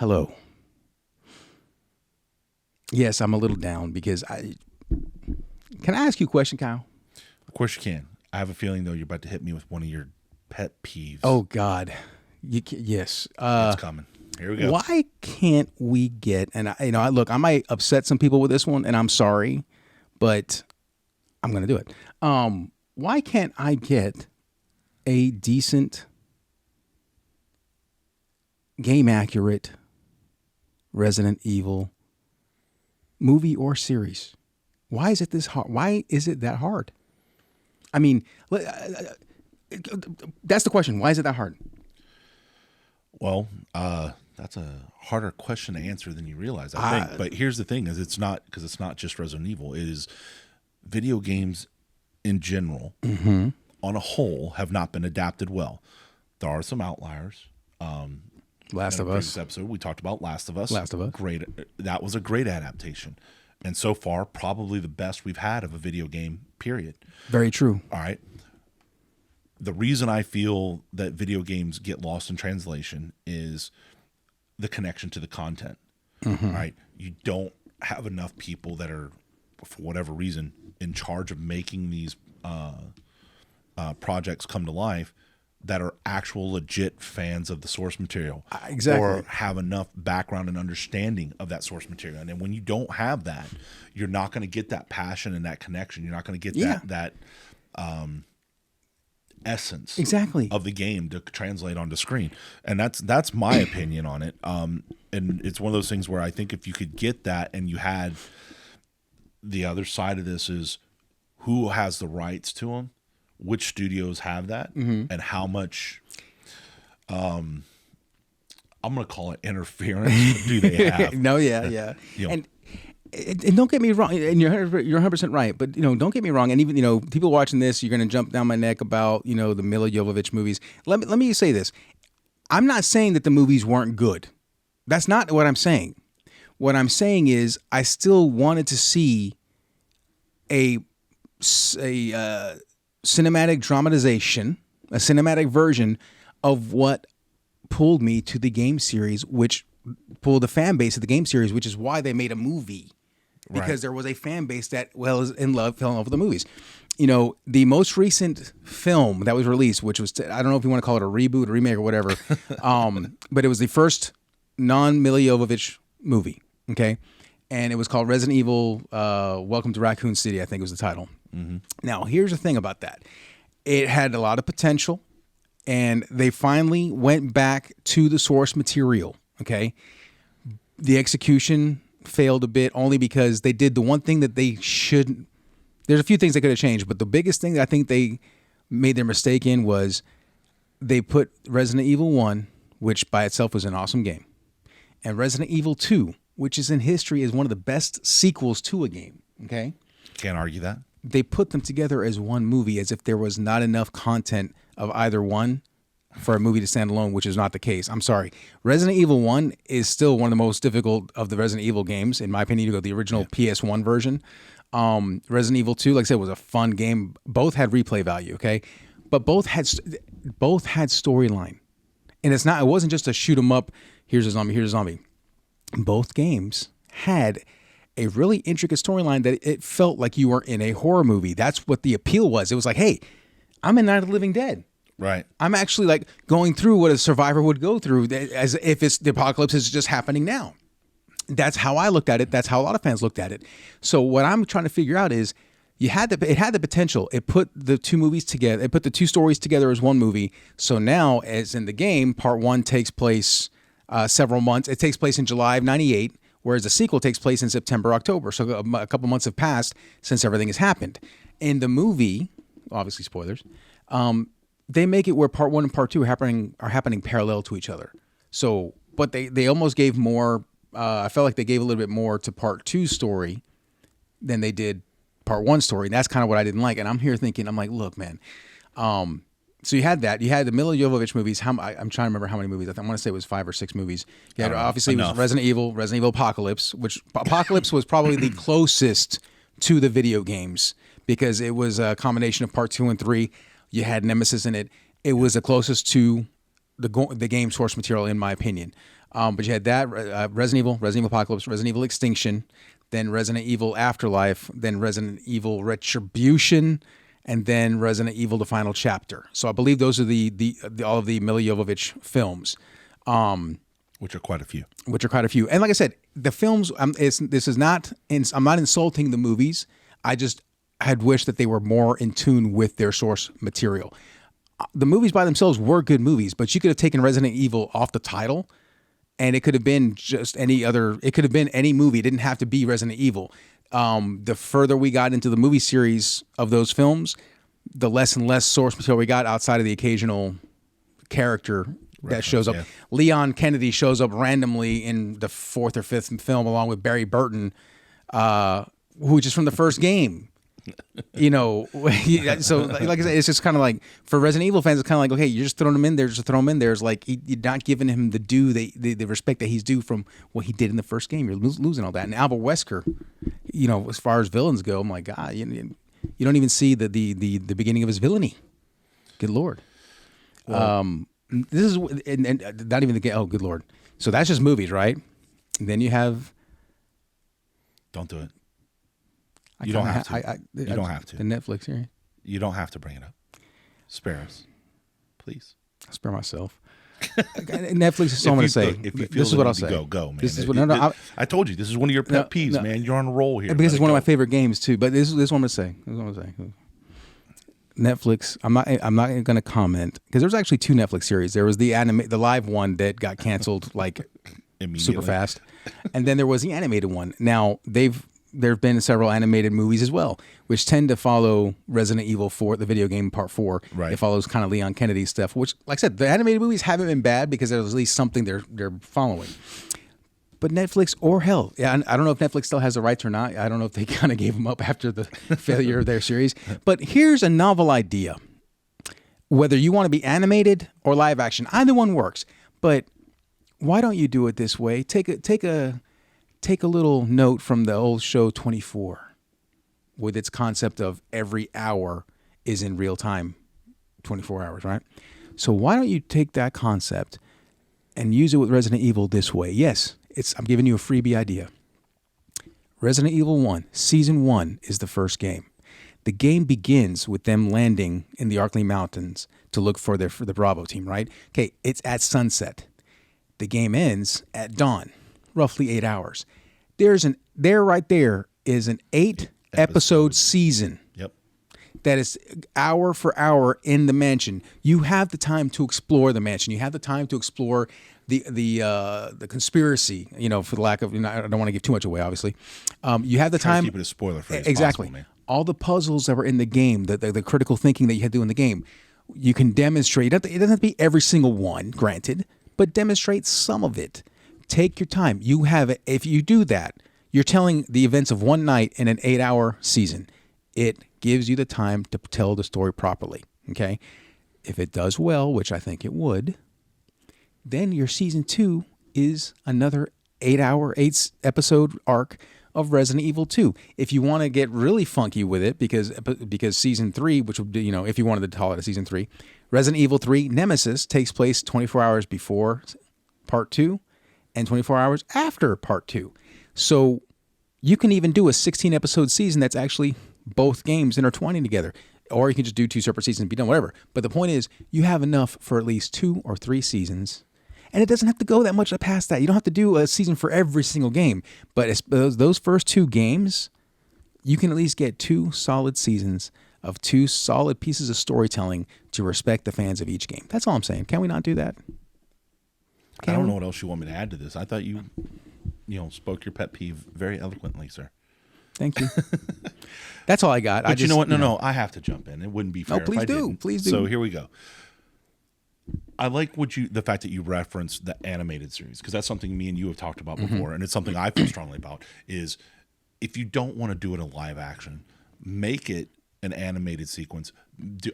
Hello. Yes, I'm a little down because Can I ask you a question, Kyle? Of course you can. I have a feeling, though, you're about to hit me with one of your pet peeves. Oh, God. Yes. It's coming. Here we go. Why can't we get, and look, I might upset some people with this one, and I'm sorry, but I'm going to do it. Why can't I get a decent, game-accurate Resident Evil movie or series? Why is it this hard? Why is it that hard? I mean, that's the question. Why is it that hard? Well, that's a harder question to answer than you realize, I think. But here's the thing: is it's not just Resident Evil. It is video games in general, on a whole, have not been adapted well. There are some outliers. Last of Us. This episode we talked about Last of Us. Last of Us. Great. That was a great adaptation, and so far probably the best we've had of a video game. Period. Very true. All right. The reason I feel that video games get lost in translation is the connection to the content. Right? You don't have enough people that are, for whatever reason, in charge of making these projects come to life that are actual legit fans of the source material. Exactly. Or have enough background and understanding of that source material. And when you don't have that, you're not going to get that passion and that connection. You're not going to get that essence of the game to translate onto screen. And that's my opinion on it. And it's one of those things where I think if you could get that, and you had the other side of this is who has the rights to them, which studios have that, and how much I'm going to call it interference do they have. No, yeah. And don't get me wrong, and you're 100% right, but don't get me wrong, and even people watching this, you're going to jump down my neck about the Milla Jovovich movies. Let me say this: I'm not saying that the movies weren't good. That's not what I'm saying. What I'm saying is I still wanted to see a cinematic dramatization, a cinematic version of what pulled me to the game series, which pulled the fan base of the game series, which is why they made a movie. Because there was a fan base that fell in love with the movies. The most recent film that was released, which was, I don't know if you want to call it a reboot, a remake, or whatever, but it was the first non-Milla Jovovich movie, okay? And it was called Resident Evil Welcome to Raccoon City, I think was the title. Now, here's the thing about that. It had a lot of potential, and they finally went back to the source material, okay? The execution failed a bit only because they did the one thing that they shouldn't. There's a few things they could have changed, but the biggest thing that I think they made their mistake in was they put Resident Evil 1, which by itself was an awesome game, and Resident Evil 2, which is in history as one of the best sequels to a game, okay? Can't argue that. They put them together as one movie as if there was not enough content of either one for a movie to stand alone, which is not the case. I'm sorry. Resident Evil 1 is still one of the most difficult of the Resident Evil games, in my opinion, to go the original PS1 version. Resident Evil 2, like I said, was a fun game. Both had replay value, okay? But both had storyline. And it wasn't just a shoot 'em up, here's a zombie. Both games had a really intricate storyline that it felt like you were in a horror movie. That's what the appeal was. It was like, hey, I'm in Night of the Living Dead. Right. I'm actually like going through what a survivor would go through as if the apocalypse is just happening now. That's how I looked at it. That's how a lot of fans looked at it. So what I'm trying to figure out is it had the potential. It put the two movies together. It put the two stories together as one movie. So now, as in the game, part one takes place several months. It takes place in July of 98, whereas the sequel takes place in September, October. So a couple months have passed since everything has happened. In the movie, obviously spoilers, they make it where part one and part two are happening parallel to each other. So, but they almost gave more. I felt like they gave a little bit more to part two story than they did part one story. And that's kind of what I didn't like. And I'm here thinking, I'm like, look, man. So you had that. You had the Milla Jovovich movies. I'm trying to remember how many movies. I want to say it was 5 or 6 movies. You had, obviously, it was Resident Evil Apocalypse, which Apocalypse was probably the closest to the video games because it was a combination of part 2 and 3. You had Nemesis in it. It was the closest to the game source material, in my opinion. But you had that Resident Evil Apocalypse, Resident Evil Extinction, then Resident Evil Afterlife, then Resident Evil Retribution, and then Resident Evil: The Final Chapter. So I believe those are the all of the Milla Jovovich films. Which are quite a few. And like I said, the films. This is not. I'm not insulting the movies. I just had wished that they were more in tune with their source material. The movies by themselves were good movies, but you could have taken Resident Evil off the title, and it could have been just any other. It could have been any movie. It didn't have to be Resident Evil. The further we got into the movie series of those films, the less and less source material we got outside of the occasional character that shows up. Yeah. Leon Kennedy shows up randomly in the 4th or 5th film along with Barry Burton, who just from the first game. So like I said, it's just kind of like for Resident Evil fans, it's kind of like, okay, you're just throwing him in there, just throw him in there. It's like you're not giving him the due, the respect that he's due from what he did in the first game. You're losing all that. And Albert Wesker, as far as villains go, my God, you don't even see the beginning of his villainy. Good Lord. Well, this is and not even the game. Oh, good Lord. So that's just movies, right? And then you have. Don't do it. You don't have to. You don't have to. The Netflix series. You don't have to bring it up. Spare us, please. I'll spare myself. Netflix is so I'm going to say. This is what I'll say. Go, man. This is what. I told you this is one of your pet peeves, man. You're on a roll here. Because it's one of my favorite games too. But this is what I'm going to say. Netflix. I'm not going to comment because there's actually 2 Netflix series. There was the live one that got canceled like super fast, and then there was the animated one. Now there have been several animated movies as well, which tend to follow Resident Evil 4, the video game Part 4. Right. It follows kind of Leon Kennedy stuff, which, like I said, the animated movies haven't been bad because there's at least something they're following. But Netflix, or hell, I don't know if Netflix still has the rights or not. I don't know if they kind of gave them up after the failure of their series. But here's a novel idea. Whether you want to be animated or live action, either one works. But why don't you do it this way? Take a little note from the old show 24 with its concept of every hour is in real time, 24 hours, right? So why don't you take that concept and use it with Resident Evil this way? Yes, I'm giving you a freebie idea. Resident Evil 1, Season 1 is the first game. The game begins with them landing in the Arklay Mountains to look for the Bravo team, right? Okay, it's at sunset. The game ends at dawn. Roughly 8 hours. Right there is an 8-episode season. Yep. That is hour for hour in the mansion. You have the time to explore the mansion. You have the time to explore the conspiracy. For the lack of, I don't want to give too much away. Obviously, you have the time. Keep it a spoiler free. Exactly. Possible, man. All the puzzles that were in the game, the critical thinking that you had to do in the game, you can demonstrate. It doesn't have to be every single one, granted, but demonstrate some of it. Take your time. You have it. If you do that, you're telling the events of one night in an 8-hour season. It gives you the time to tell the story properly. Okay? If it does well, which I think it would, then your season 2 is another 8-episode arc of Resident Evil 2. If you want to get really funky with it, because season 3, which would be, if you wanted to call it a season 3, Resident Evil 3 Nemesis takes place 24 hours before part 2. And 24 hours after part 2. So you can even do a 16-episode season that's actually both games intertwining together. Or you can just do 2 separate seasons and be done, whatever. But the point is, you have enough for at least 2 or 3 seasons. And it doesn't have to go that much past that. You don't have to do a season for every single game. But those first 2 games, you can at least get 2 solid seasons of 2 solid pieces of storytelling to respect the fans of each game. That's all I'm saying. Can we not do that? I don't know what else you want me to add to this. I thought you spoke your pet peeve very eloquently, sir. Thank you. That's all I got. But you know what? No, I have to jump in. It wouldn't be fair. No, please do. Please do. So here we go. I like the fact that you referenced the animated series, because that's something me and you have talked about before, and it's something I feel strongly about. Is if you don't want to do it in live action, make it an animated sequence.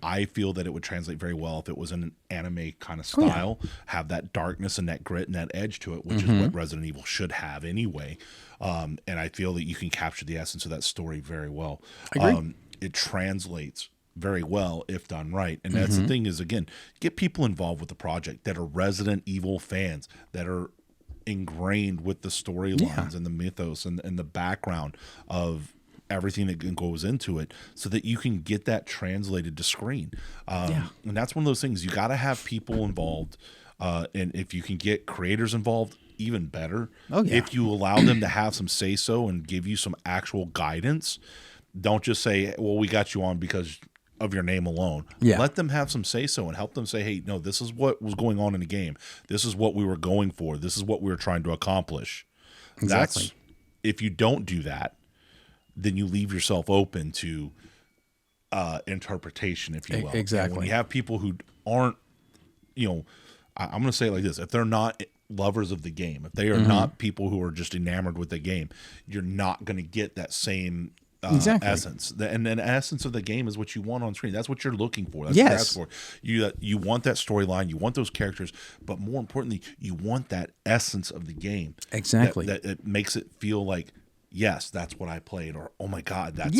I feel that it would translate very well if it was an anime kind of style, have that darkness and that grit and that edge to it, which is what Resident Evil should have anyway. And I feel that you can capture the essence of that story very well. I agree. It translates very well if done right. And that's the thing is, again, get people involved with the project that are Resident Evil fans, that are ingrained with the storylines and the mythos and the background of everything that goes into it, so that you can get that translated to screen. And that's one of those things, you got to have people involved, and if you can get creators involved, even better. If you allow them to have some say so and give you some actual guidance, don't just say, well, we got you on because of your name alone. Let them have some say so and help them say, hey, no, this is what was going on in the game, this is what we were going for, this is what we were trying to accomplish. That's, if you don't do that, then you leave yourself open to interpretation, if you will. And when you have people who aren't, I'm going to say it like this: if they're not lovers of the game, if they are not people who are just enamored with the game, you're not going to get that same essence. And the essence of the game is what you want on screen. That's what you're looking for. That's what you're asking for. You want that storyline, you want those characters, but more importantly, you want that essence of the game. That it makes it feel like, yes, that's what I played, or oh my God, that's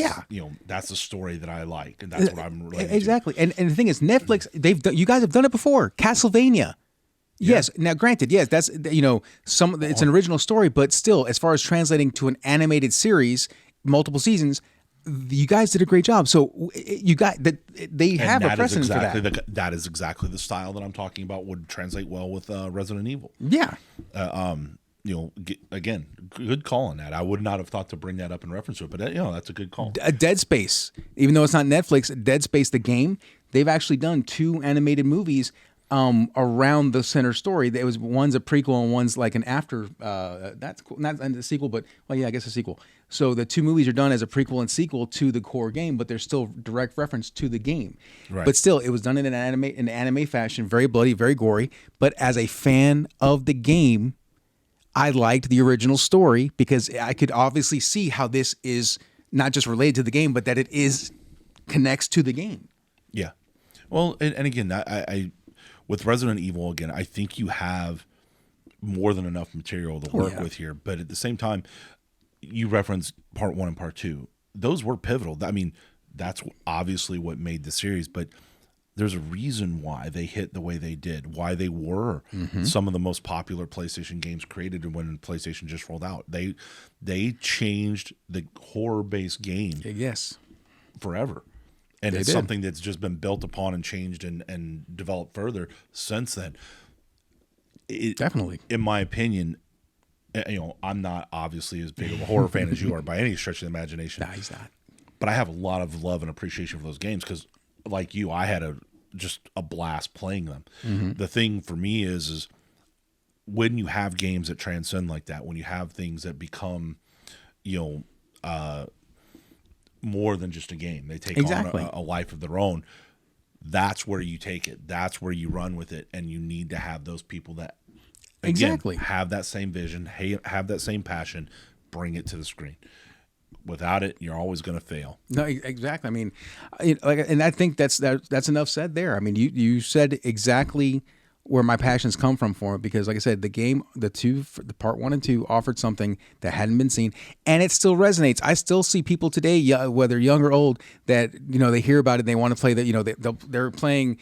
that's the story that I like, and that's what I'm related to. And the thing is, Netflix, you guys have done it before. Castlevania. Yes. Now, granted, yes, that's it's an original story, but still, as far as translating to an animated series, multiple seasons, you guys did a great job. So you got that, they have a precedent for that. That is exactly the style that I'm talking about. Would translate well with Resident Evil. Yeah. Again, good call on that. I would not have thought to bring that up in reference to it, but that's a good call. Dead Space, even though it's not Netflix, Dead Space, the game, they've actually done 2 animated movies around the center story. It was, one's a prequel and one's like an after. That's cool. Not a sequel, but I guess a sequel. So the 2 movies are done as a prequel and sequel to the core game, but there's still direct reference to the game. Right. But still, it was done in an anime fashion, very bloody, very gory. But as a fan of the game, I liked the original story because I could obviously see how this is not just related to the game, but that it connects to the game. Yeah. Well, and again, I with Resident Evil, again, I think you have more than enough material to work with here. But at the same time, you referenced part 1 and part 2. Those were pivotal. I mean, that's obviously what made the series, but there's a reason why they hit the way they did, why they were some of the most popular PlayStation games created when PlayStation just rolled out. They changed the horror-based game forever. And it's something that's just been built upon and changed and developed further since then. Definitely. In my opinion, I'm not obviously as big of a horror fan as you are by any stretch of the imagination. No, he's not. But I have a lot of love and appreciation for those games because, like you, I had just a blast playing them. The thing for me is when you have games that transcend like that, when you have things that become, more than just a game, they take on a life of their own. That's where you take it. That's where you run with it, and you need to have those people that have that same vision, have that same passion, bring it to the screen. Without it, you're always going to fail. No, exactly. I mean, and I think that's enough said there. I mean, you said exactly where my passions come from for it, because like I said, the game, the part 1 and 2 offered something that hadn't been seen, and it still resonates. I still see people today, whether young or old, that they hear about it and they want to play that. They're playing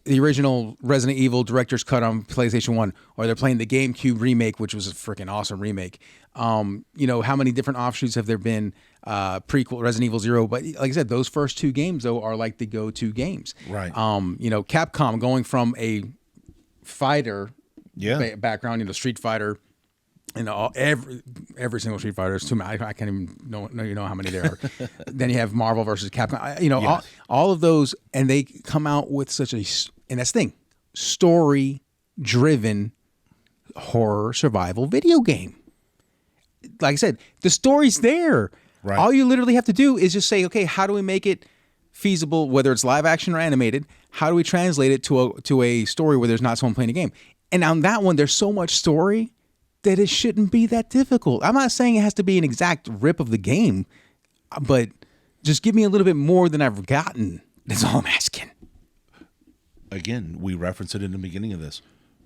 the original Resident Evil director's cut on PlayStation 1, or they're playing the GameCube remake, which was a freaking awesome remake. How many different offshoots have there been? Prequel, Resident Evil 0, but like I said, those first 2 games though are like the go-to games. Right. Capcom going from a fighter background, Street Fighter, every single Street Fighter. There's too many. I can't even know how many there are. Then you have Marvel versus Capcom. All of those, and they come out with such and that's the thing, story-driven horror survival video game. Like I said, the story's there. Right. All you literally have to do is just say, okay, how do we make it feasible, whether it's live action or animated? How do we translate it to a story where there's not someone playing a game? And on that one, there's so much story that it shouldn't be that difficult. I'm not saying it has to be an exact rip of the game, but just give me a little bit more than I've gotten. That's all I'm asking. Again, we referenced it in the beginning of this,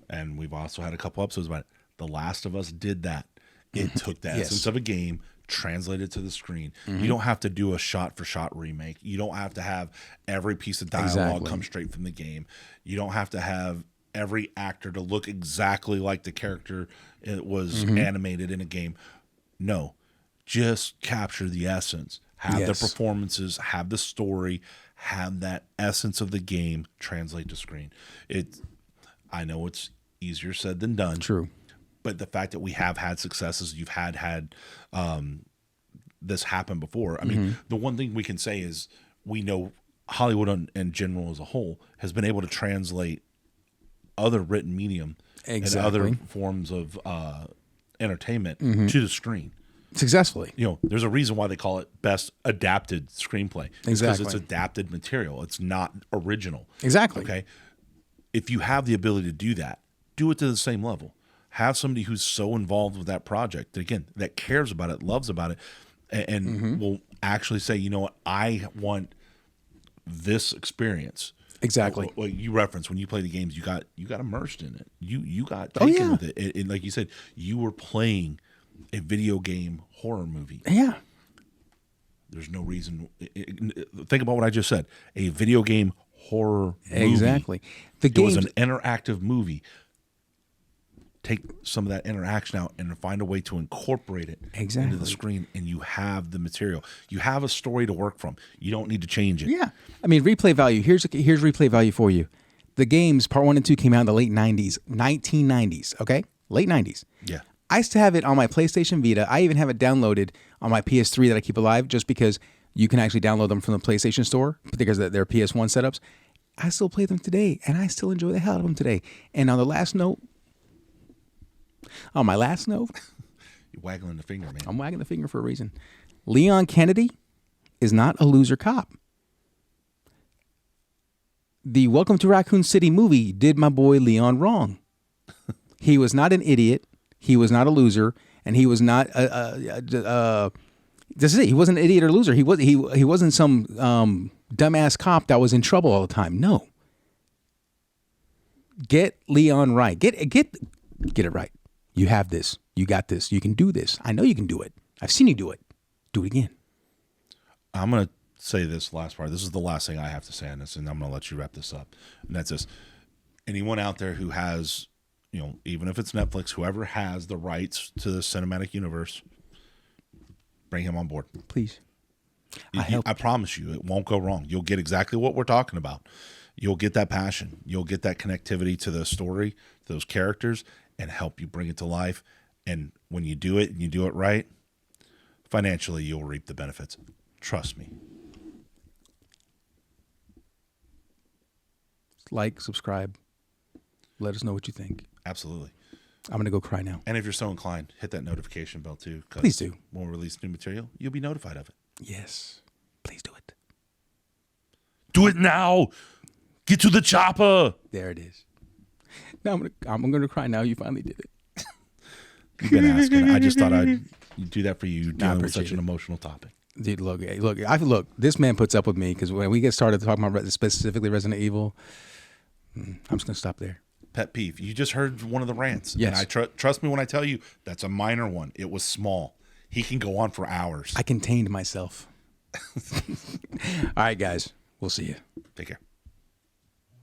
and we've also had a couple episodes about it. The Last of Us did that. It took the essence of a game, translated to the screen. You don't have to do a shot-for-shot remake. You don't have to have every piece of dialogue come straight from the game. You don't have to have every actor to look exactly like the character it was animated in a game. No, just capture the essence. Have the performances, have the story, have that essence of the game translate to screen. I know it's easier said than done. True. But the fact that we have had successes, you've had this happen before. I mean, the one thing we can say is we know Hollywood in general as a whole has been able to translate other written medium and other forms of entertainment to the screen. Successfully. There's a reason why they call it best adapted screenplay. Because it's adapted material. It's not original. Exactly. Okay. If you have the ability to do that, do it to the same level. Have somebody who's so involved with that project, again, that cares about it, loves about it, and will actually say, you know what, I want this experience. Exactly. Well, you referenced when you play the games, you got immersed in it. You got taken with it. And like you said, you were playing a video game horror movie. Yeah. There's no reason. Think about what I just said. A video game horror movie. Exactly. It was an interactive movie. Take some of that interaction out and find a way to incorporate it into the screen, and you have the material. You have a story to work from. You don't need to change it. Yeah. I mean, replay value. Here's replay value for you. The games, part 1 and 2, came out in the late 90s, 1990s, okay? Late 90s. Yeah. I still have it on my PlayStation Vita. I even have it downloaded on my PS3 that I keep alive just because you can actually download them from the PlayStation Store because they're PS1 setups. I still play them today, and I still enjoy the hell out of them today. And on my last note, you're waggling the finger, man. I'm wagging the finger for a reason. Leon Kennedy is not a loser cop. The Welcome to Raccoon City movie did my boy Leon wrong. He was not an idiot. He was not a loser, and he was not this is it. He wasn't an idiot or loser. He wasn't some dumbass cop that was in trouble all the time. No. Get Leon right. Get it right. You have this. You got this. You can do this. I know you can do it. I've seen you do it. Do it again. I'm going to say this last part. This is the last thing I have to say on this, and I'm going to let you wrap this up. And that's this. Anyone out there who has, even if it's Netflix, whoever has the rights to the cinematic universe, bring him on board. Please. I promise you, it won't go wrong. You'll get exactly what we're talking about. You'll get that passion. You'll get that connectivity to the story, to those characters, and help you bring it to life. And when you do it and you do it right, financially, you'll reap the benefits. Trust me. Like, subscribe. Let us know what you think. Absolutely. I'm going to go cry now. And if you're so inclined, hit that notification bell too. Please do. When we release new material, you'll be notified of it. Yes. Please do it. Do it now. Get to the chopper. There it is. Now I'm going to cry now. You finally did it. You've been asking. I just thought I'd do that for you. You're dealing with such an emotional topic. Dude, look. This man puts up with me because when we get started talking about specifically Resident Evil, I'm just going to stop there. Pet peeve. You just heard one of the rants. Yes. And trust me when I tell you, that's a minor one. It was small. He can go on for hours. I contained myself. All right, guys. We'll see you. Take care.